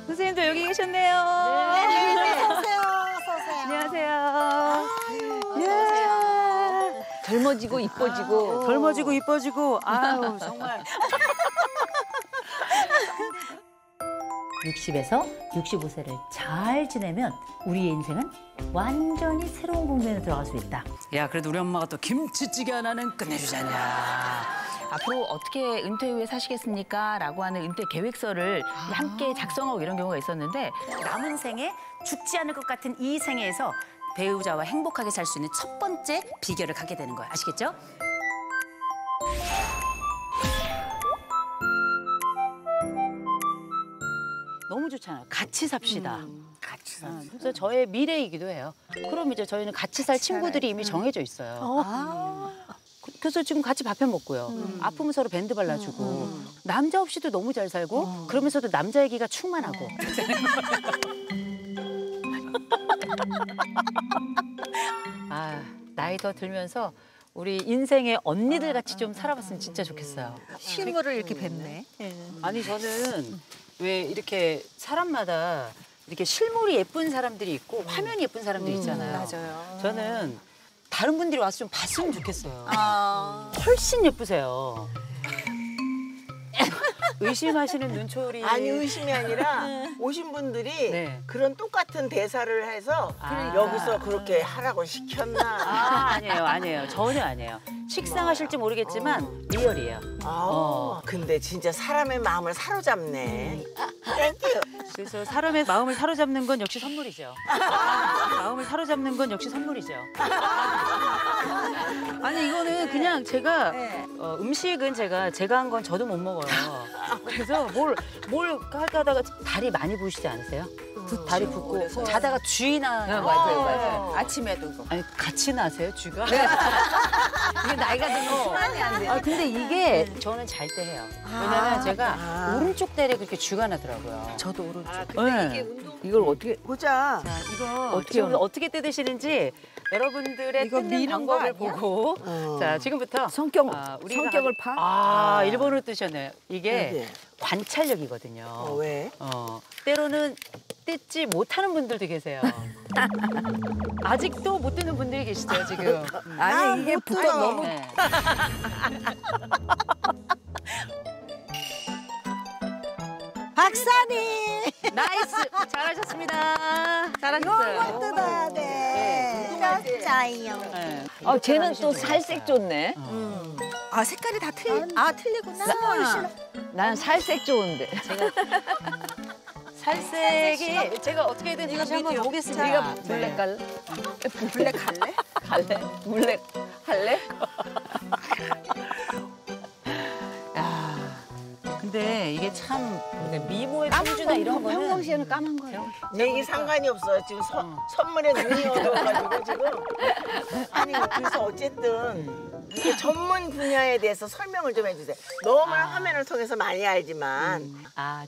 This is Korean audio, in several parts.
선생님도 여기 계셨네요. 네, 어서오세요. 어서오세요. 안녕하세요. 안녕하세요. 젊어지고 이뻐지고. 젊어지고 이뻐지고. 아유, 정말. 60에서 65세를 잘 지내면 우리의 인생은 완전히 새로운 국면에 들어갈 수 있다. 야, 그래도 우리 엄마가 또 김치찌개 하나는 끝내주잖냐. 앞으로 어떻게 은퇴 후에 사시겠습니까? 라고 하는 은퇴 계획서를 함께 작성하고 이런 경우가 있었는데 남은 생에 죽지 않을 것 같은 이 생애에서 배우자와 행복하게 살 수 있는 첫 번째 비결을 갖게 되는 거야. 아시겠죠? 너무 좋잖아요. 같이 삽시다. 같이 삽시다. 그래서 저의 미래이기도 해요. 그럼 이제 저희는 같이 살 친구들이 이미 정해져 있어요. 그래서 지금 같이 밥 해 먹고요. 아프면 서로 밴드 발라주고 남자 없이도 너무 잘 살고 그러면서도 남자 얘기가 충만하고. 아, 나이 더 들면서 우리 인생의 언니들 같이 좀 살아봤으면 진짜 좋겠어요. 실물을 이렇게 뵙네. 아니 저는 왜 이렇게 사람마다 이렇게 실물이 예쁜 사람들이 있고 화면이 예쁜 사람들이 있잖아요. 맞아요. 저는 다른 분들이 와서 좀 봤으면 좋겠어요. 아. 훨씬 예쁘세요. 의심하시는 눈초리. 아니 의심이 아니라 오신 분들이 네. 그런 똑같은 대사를 해서 아. 여기서 그렇게 하라고 시켰나. 아니에요. 전혀 아니에요. 식상하실지 모르겠지만 리얼이에요. 근데 진짜 사람의 마음을 사로잡네. 땡큐. 그래서 사람의 마음을 사로잡는 건 역시 선물이죠. 마음을 사로잡는 건 역시 선물이죠. 아니 이거는 그냥 제가 음식은 제가 한 건 저도 못 먹어요. 그래서 뭘 할까 하다가 다리 많이 부으시지 않으세요? 다리 붓고 자다가 쥐 나. 맞아요. 아침에도 그거. 아니 같이 나세요 쥐가? 이게 나이가 들면 순환이 안 돼. 아 근데 이게 저는 잘 때 해요. 왜냐면 제가 오른쪽 다리에 그렇게 쥐가 나더라고요. 저도 오른쪽. 네. 이걸 어떻게 보자. 자, 이거 지금 어떻게 뜯으시는지 여러분들의 이거 뜯는 미는 거 방법을 아니야? 보고 자 지금부터 우리가 성격을 파? 일본어로 뜨셨네요. 이게 네. 관찰력이거든요. 왜? 때로는 뜯지 못하는 분들도 계세요. 아직도 못 뜯는 분들이 계시죠 지금. 아니 이게 못 붙어 뜯어. 너무 네. 박사님! 나이스 잘하셨습니다. 잘하셨어요. 이걸 뜯어야 돼. 진짜요. 네. 쟤는 또 살색 좋네. 아, 색깔이 다 틀리구나. 난 살색 좋은데. 살색이 제가 어떻게든 다시 한번 보겠습니다. 네가 블랙 갈래? 블랙 할래? 갈래? 블랙 할래? 근데 이게 참 미모의 품주나 이런 거는 평상시에는 까만 거예요. 얘기 상관이 없어요. 지금 선물에 눈이 어두워가지고 지금. 아니 그래서 어쨌든 이게 전문 분야에 대해서 설명을 좀 해주세요. 너무나 화면을 통해서 많이 알지만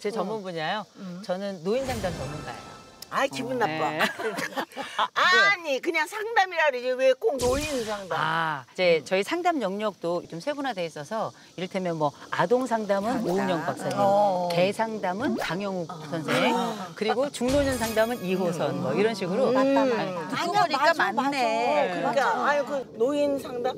제 전문 분야요. 저는 노인 상담 전문가예요. 아 기분 나빠. 네. 아니 그냥 상담이라 그러지 왜 꼭 노인 상담? 이제 저희 상담 영역도 좀 세분화돼 있어서 이를테면 뭐 아동 상담은 오은영 박사님, 개 상담은 강영욱 선생, 그리고 중노년 상담은 이호선 뭐 이런 식으로 듣고 보니까 맞네. 그러니까 아유 그 노인 상담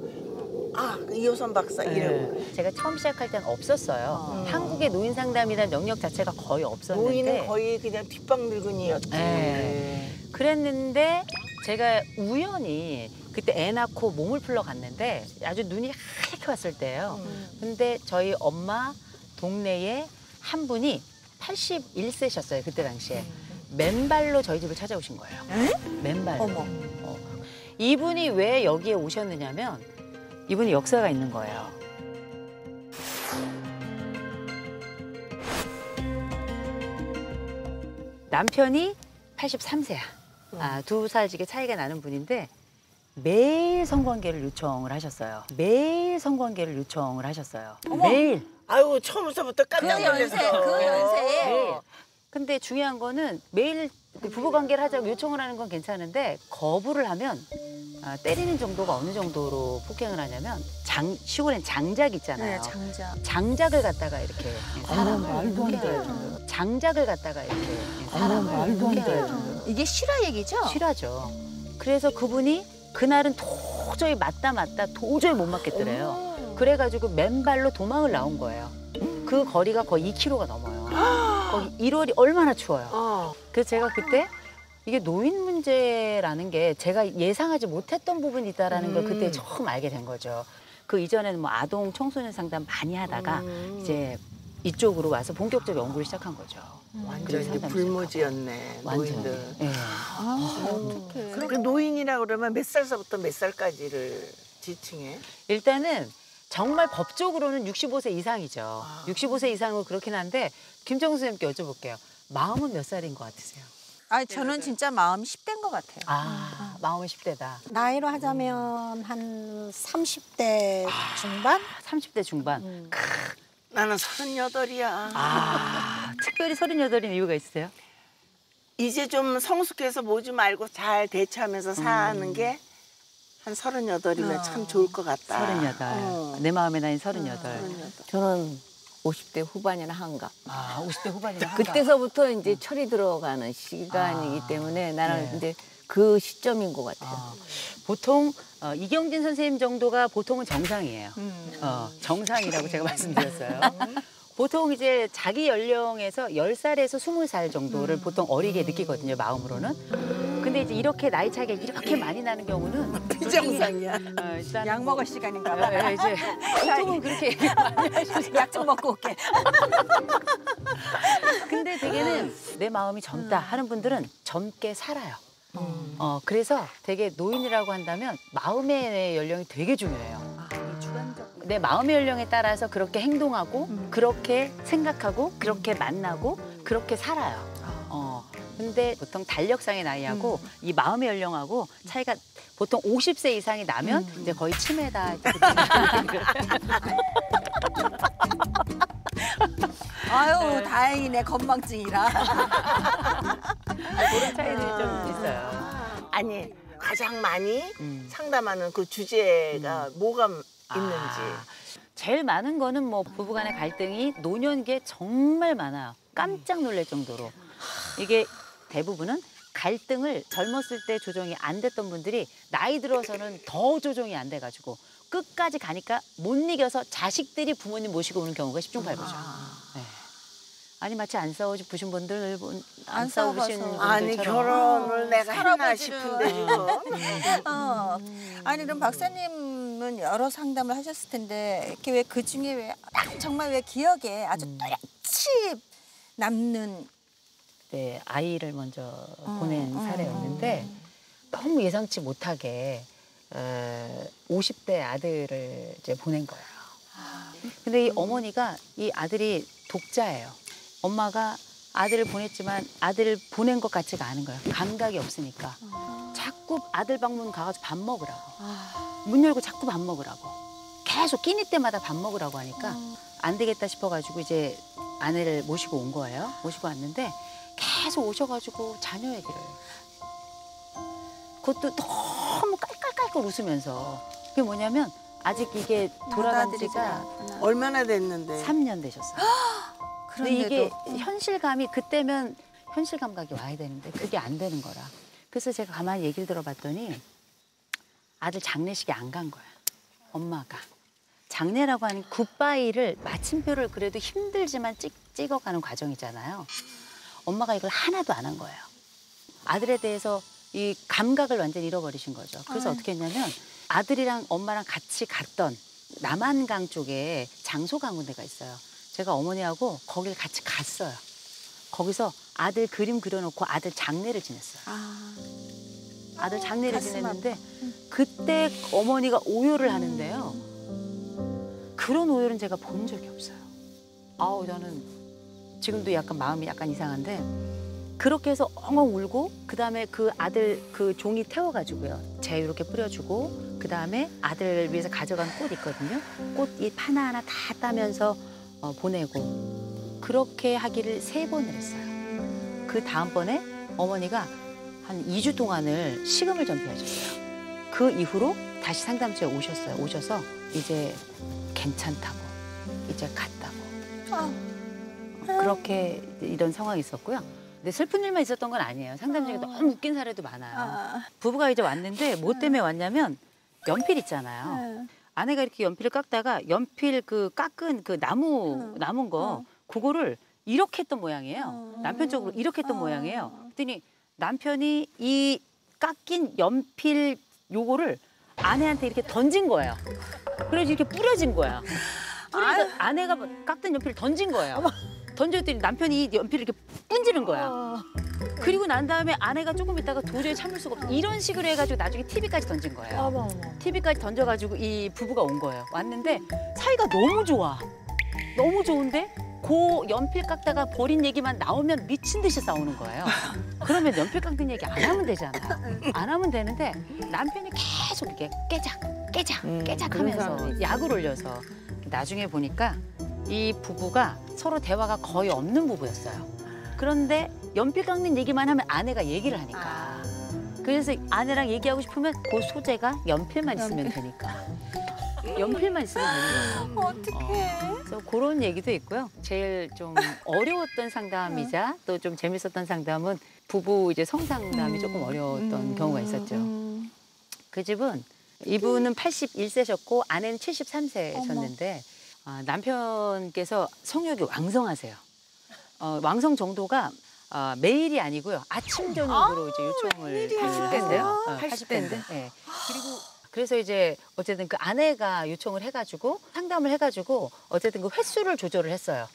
이호선 박사 이름. 제가 처음 시작할 때는 없었어요. 한국의 노인 상담이라는 영역 자체가 거의 없었는데 노인은 거의 그냥 뒷방 늙은이였지. 네. 그랬는데 제가 우연히 그때 애 낳고 몸을 풀러 갔는데 아주 눈이 하얗게 왔을 때예요. 근데 저희 엄마 동네에 한 분이 81세셨어요. 그때 당시에. 맨발로 저희 집을 찾아오신 거예요. 맨발로. 어머. 이분이 왜 여기에 오셨느냐면 이분이 역사가 있는 거예요. 남편이 83세야. 2살 지게 차이가 나는 분인데 매일 성관계를 요청을 하셨어요. 매일 성관계를 요청을 하셨어요. 매일. 아유 처음부터 깜짝 놀랐어. 그 연세에. 매일. 근데 중요한 거는 매일 부부 관계를 하자고 요청을 하는 건 괜찮은데 거부를 하면 때리는 정도가 어느 정도로 폭행을 하냐면 시골엔 장작 있잖아요. 네, 장자. 장작을 갖다가 이렇게 말도 안 돼. 장작을 갖다가 이렇게 말도 안 돼. 이게 실화 얘기죠? 실화죠. 그래서 그분이 그날은 도저히 맞다 도저히 못 맞겠더래요. 그래가지고 맨발로 도망을 나온 거예요. 그 거리가 거의 2km가 넘어요. 거기 1월이 얼마나 추워요. 그래서 제가 그때 이게 노인 문제라는 게 제가 예상하지 못했던 부분이다라는 걸 그때 처음 알게 된 거죠. 그 이전에는 뭐 아동 청소년 상담 많이 하다가 이제 이쪽으로 와서 본격적 연구를 시작한 거죠. 완전 이제 불모지였네, 노인들. 네. 어떡해. 그 노인이라고 그러면 몇 살서부터 몇 살까지를 지칭해? 일단은 정말 법적으로는 65세 이상이죠. 65세 이상은 그렇긴 한데 김정수 선생님께 여쭤볼게요. 마음은 몇 살인 것 같으세요? 아, 저는 진짜 마음이 10대인 것 같아요. 마음은 10대다. 나이로 하자면 한 30대 중반? 30대 중반. 나는 38이야. 특별히 38인 이유가 있으세요? 이제 좀 성숙해서 뭐 좀 알고 잘 대처하면서 사는 게 한 38이면 참 좋을 것 같다. 38. 내 마음의 나이는 38. 저는 50대 후반이나 한갑. 50대 후반이나 그때서부터 이제 철이 들어가는 시간이기 때문에 나는 이제 그 시점인 것 같아요. 보통 이경진 선생님 정도가 보통은 정상이에요. 정상이라고 제가 말씀드렸어요. 보통 이제 자기 연령에서 10살에서 20살 정도를 보통 어리게 느끼거든요, 마음으로는. 근데 이제 이렇게 나이 차이가 이렇게 많이 나는 경우는 비정상이야. 약 먹을 시간인가 봐. 이제 보통은 그렇게 얘기 많이 하시죠. 약 좀 먹고 올게. 근데 대개는 내 마음이 젊다 하는 분들은 젊게 살아요. 그래서 되게 노인이라고 한다면 마음의 연령이 되게 중요해요. 내 마음의 연령에 따라서 그렇게 행동하고 그렇게 생각하고 그렇게 만나고 그렇게 살아요. 근데 보통 달력상의 나이하고 이 마음의 연령하고 차이가 보통 50세 이상이 나면 이제 거의 치매다. 아유, 다행이네, 건망증이라. 그런 차이들이 좀 있어요. 아니, 가장 많이 상담하는 그 주제가 뭐가 있는지. 제일 많은 거는 뭐 부부간의 갈등이 노년기에 정말 많아요. 깜짝 놀랄 정도로. 이게 대부분은 갈등을 젊었을 때 조정이 안 됐던 분들이 나이 들어서는 더 조정이 안 돼가지고 끝까지 가니까 못 이겨서 자식들이 부모님 모시고 오는 경우가 10중 8구죠. 네. 아니 마치 안 싸우신 분들 안 싸우신 분들처럼. 아니 결혼을 내가 했나 싶은데 지금. 아니 그럼 박사님은 여러 상담을 하셨을 텐데 이렇게 왜 그 중에 왜 정말 왜 기억에 아주 또렷이 남는 네, 아이를 먼저 보낸 사례였는데 너무 예상치 못하게 50대 아들을 이제 보낸 거예요. 근데 이 어머니가 이 아들이 독자예요. 엄마가 아들을 보냈지만 아들을 보낸 것 같지가 않은 거예요. 감각이 없으니까. 자꾸 아들 방문 가가지고 밥 먹으라고. 문 열고 자꾸 밥 먹으라고. 계속 끼니 때마다 밥 먹으라고 하니까 안 되겠다 싶어가지고 이제 아내를 모시고 온 거예요. 모시고 왔는데 계속 오셔가지고 자녀 얘기를. 그것도 너무 깔깔깔깔 웃으면서. 그게 뭐냐면 아직 이게 돌아간 지가 얼마나 됐는데? 3년 되셨어요. 근데 이게 현실감이 그때면 현실 감각이 와야 되는데 그게 안 되는 거라. 그래서 제가 가만히 얘기를 들어봤더니 아들 장례식에 안 간 거야. 엄마가. 장례라고 하는 굿바이를 마침표를 그래도 힘들지만 찍어가는 과정이잖아요. 엄마가 이걸 하나도 안 한 거예요. 아들에 대해서 이 감각을 완전히 잃어버리신 거죠. 그래서 어떻게 했냐면 아들이랑 엄마랑 같이 갔던 남한강 쪽에 장소강 군데가 있어요. 제가 어머니하고 거길 같이 갔어요. 거기서 아들 그림 그려놓고 아들 장례를 지냈어요. 아들 장례를 지냈는데 그때 어머니가 오열을 하는데요. 그런 오열은 제가 본 적이 없어요. 아우 저는 지금도 약간 마음이 약간 이상한데 그렇게 해서 엉엉 울고 그다음에 그 아들 그 종이 태워가지고요. 재 이렇게 뿌려주고 그다음에 아들을 위해서 가져간 꽃 있거든요. 꽃 잎 하나하나 다 따면서 보내고 그렇게 하기를 3번을 했어요. 그 다음번에 어머니가 한 2주 동안을 식음을 전폐하셨어요. 그 이후로 다시 상담소에 오셨어요. 오셔서 이제 괜찮다고, 이제 갔다고. 그렇게 이런 상황이 있었고요. 근데 슬픈 일만 있었던 건 아니에요. 상담 중에 너무 웃긴 사례도 많아요. 부부가 이제 왔는데 뭐 때문에 왔냐면 연필 있잖아요. 아내가 이렇게 연필을 깎다가 연필 그 깎은 그 남은 거 그거를 이렇게 했던 모양이에요. 남편 쪽으로 이렇게 했던 모양이에요. 그랬더니 남편이 이 깎인 연필 요거를 아내한테 이렇게 던진 거예요. 그래서 이렇게 뿌려진 거야. 그러니까 아내가 깎던 연필을 던진 거예요. 던졌더니 남편이 이 연필을 이렇게 분지른 거야. 그리고 난 다음에 아내가 조금 있다가 도저히 참을 수가 없어. 이런 식으로 해가지고 나중에 TV까지 던진 거예요. TV까지 던져가지고 이 부부가 온 거예요. 왔는데 사이가 너무 좋아. 너무 좋은데 그 연필 깎다가 버린 얘기만 나오면 미친 듯이 싸우는 거예요. 그러면 연필 깎는 얘기 안 하면 되잖아. 안 하면 되는데 남편이 계속 이렇게 깨작 하면서 약을 올려서 나중에 보니까 이 부부가 서로 대화가 거의 없는 부부였어요. 그런데 연필 깎는 얘기만 하면 아내가 얘기를 하니까. 그래서 아내랑 얘기하고 싶으면 그 소재가 연필만 있으면 되니까. 연필만 있으면 되는 거예요. 어떡해. 그래서 그런 얘기도 있고요. 제일 좀 어려웠던 상담이자 또 좀 재밌었던 상담은 부부 이제 성상담이 조금 어려웠던 경우가 있었죠. 그 집은 이분은 81세셨고 아내는 73세셨는데 남편께서 성욕이 왕성하세요. 왕성 정도가 매일이 아니고요. 아침 저녁으로 이제 요청을 했어요. 80대인데. 네. 그리고 그래서 이제 어쨌든 그 아내가 요청을 해가지고 상담을 해가지고 어쨌든 그 횟수를 조절을 했어요.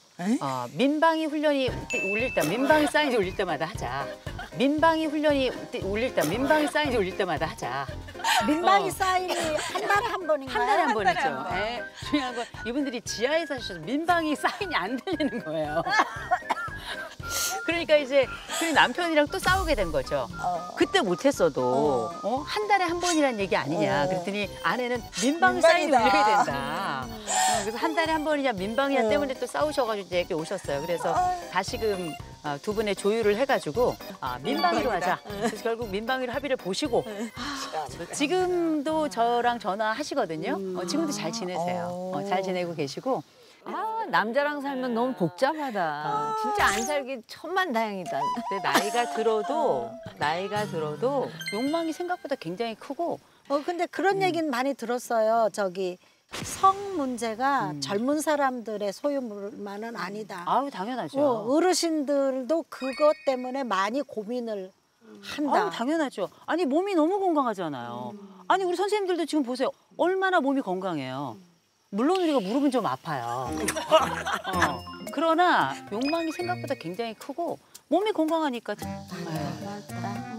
민방위 훈련이 울릴 때, 민방위 사인이 울릴 때마다 하자. 민방위 훈련이 울릴 때, 민방위 사인이 울릴 때마다 하자. 민방위 사인이 한 달에 한 번인가요? 한 달에 한 번이죠. 네. 중요한 건 이분들이 지하에 사셔서 민방위 사인이 안 들리는 거예요. 그러니까 이제 그 남편이랑 또 싸우게 된 거죠. 그때 못했어도 한 달에 한 번이란 얘기 아니냐. 그랬더니 아내는 민방위 사인이 울려야 된다. 그래서 한 달에 한 번이냐 민방위냐 때문에 또 싸우셔가지고 이제 이렇게 오셨어요. 그래서 다시금 두 분의 조율을 해가지고 민방위로 하자. 그래서 결국 민방위로 합의를 보시고 지금도 저랑 전화하시거든요. 지금도 잘 지내세요. 잘 지내고 계시고. 남자랑 살면 너무 복잡하다. 진짜 안 살기 천만다행이다. 근데 나이가 들어도 욕망이 생각보다 굉장히 크고. 근데 그런 얘기는 많이 들었어요. 저기 성 문제가 젊은 사람들의 소유물만은 아니다. 아유 당연하죠. 어르신들도 그것 때문에 많이 고민을 한다. 아유 당연하죠. 아니 몸이 너무 건강하잖아요. 아니 우리 선생님들도 지금 보세요. 얼마나 몸이 건강해요. 물론 우리가 무릎은 좀 아파요. 그러나 욕망이 생각보다 굉장히 크고 몸이 건강하니까. 맞다.